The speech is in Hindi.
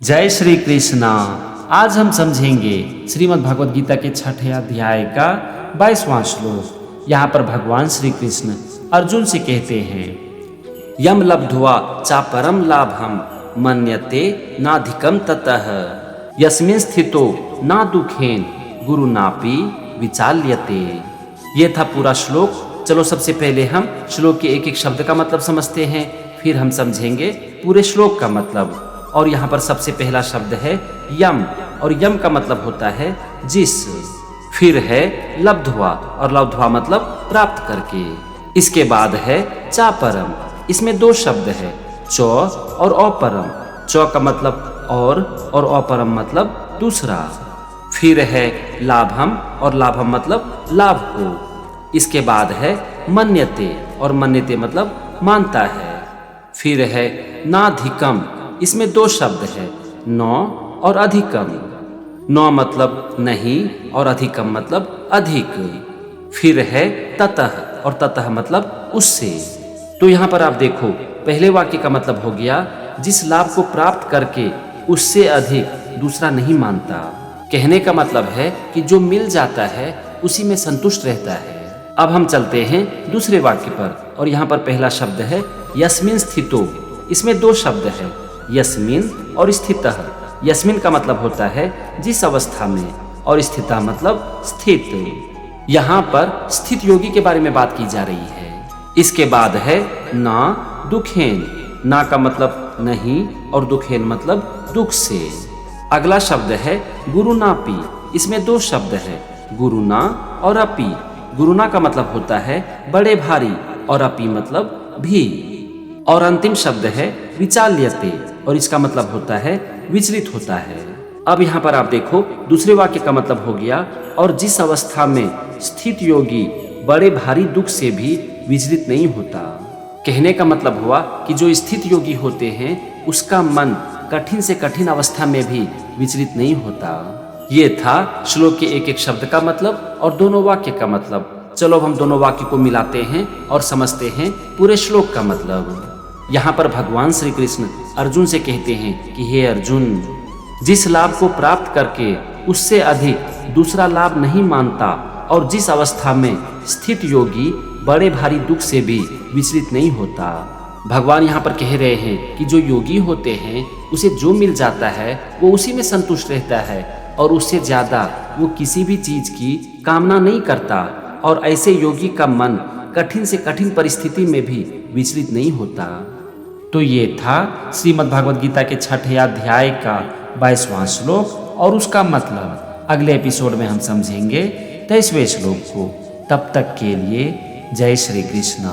जय श्री कृष्णा। आज हम समझेंगे श्रीमद् भगवद गीता के 6ठे अध्याय का 22वां श्लोक। यहाँ पर भगवान श्री कृष्ण अर्जुन से कहते हैं, यम लब्ध्वा चापरम लाभम मन्यते नाधिकम ततः यस्मिन् स्थितो ना दुखेन गुरु नापि विचाल्यते। ये था पूरा श्लोक। चलो सबसे पहले हम श्लोक के एक एक शब्द का मतलब समझते हैं, फिर हम समझेंगे पूरे श्लोक का मतलब। और यहाँ पर सबसे पहला शब्द है यम, और यम का मतलब होता है जिस। फिर है लब्ध्वा, और लब्ध्वा मतलब प्राप्त करके। इसके बाद है चापरम, इसमें दो शब्द है चौ और अपरम। चौ का मतलब और अपरम मतलब दूसरा। फिर है लाभम, और लाभम मतलब लाभ को। इसके बाद है मन्यते, और मन्यते मतलब मानता है। फिर है नाधिकम, इसमें दो शब्द है नौ और अधिकम। नौ मतलब नहीं और अधिकम मतलब अधिक। फिर है ततः, और ततः मतलब उससे। तो यहाँ पर आप देखो, पहले वाक्य का मतलब हो गया जिस लाभ को प्राप्त करके उससे अधिक दूसरा नहीं मानता। कहने का मतलब है कि जो मिल जाता है उसी में संतुष्ट रहता है। अब हम चलते हैं दूसरे वाक्य पर, और यहाँ पर पहला शब्द है यस्मिन् स्थितो। इसमें दो शब्द है यस्मिन् और स्थितः। यस्मिन् का मतलब होता है जिस अवस्था में, और स्थितः मतलब स्थित। यहाँ पर स्थित योगी के बारे में बात की जा रही है। इसके बाद है ना दुखेन। ना का मतलब नहीं, और दुखेन मतलब दुख से। अगला शब्द है गुरुनापि। इसमें दो शब्द है गुरुना और अपि। गुरुना का मतलब होता है बड़े भारी, और अपि मतलब भी। और अंतिम शब्द है विचाल्यते, और इसका मतलब होता है विचलित होता है। अब यहाँ पर आप देखो, दूसरे वाक्य का मतलब हो गया और जिस अवस्था में स्थित योगी बड़े भारी दुख से भी विचलित नहीं होता। कहने का मतलब हुआ कि जो स्थित योगी होते हैं उसका मन कठिन से कठिन अवस्था में भी विचलित नहीं होता। ये था श्लोक के एक एक शब्द का मतलब और दोनों वाक्य का मतलब। चलो अब हम दोनों वाक्य को मिलाते हैं और समझते हैं पूरे श्लोक का मतलब। यहाँ पर भगवान श्री कृष्ण अर्जुन से कहते हैं कि हे अर्जुन, जिस लाभ को प्राप्त करके उससे अधिक दूसरा लाभ नहीं मानता, और जिस अवस्था में स्थित योगी बड़े भारी दुख से भी विचलित नहीं होता। भगवान यहाँ पर कह रहे हैं कि जो योगी होते हैं उसे जो मिल जाता है वो उसी में संतुष्ट रहता है, और उससे ज्यादा वो किसी भी चीज की कामना नहीं करता। और ऐसे योगी का मन कठिन से कठिन परिस्थिति में भी विचलित नहीं होता। तो ये था श्रीमद् भगवद गीता के 6ठे अध्याय का 22वां श्लोक और उसका मतलब। अगले एपिसोड में हम समझेंगे 23वें श्लोक को। तब तक के लिए जय श्री कृष्णा।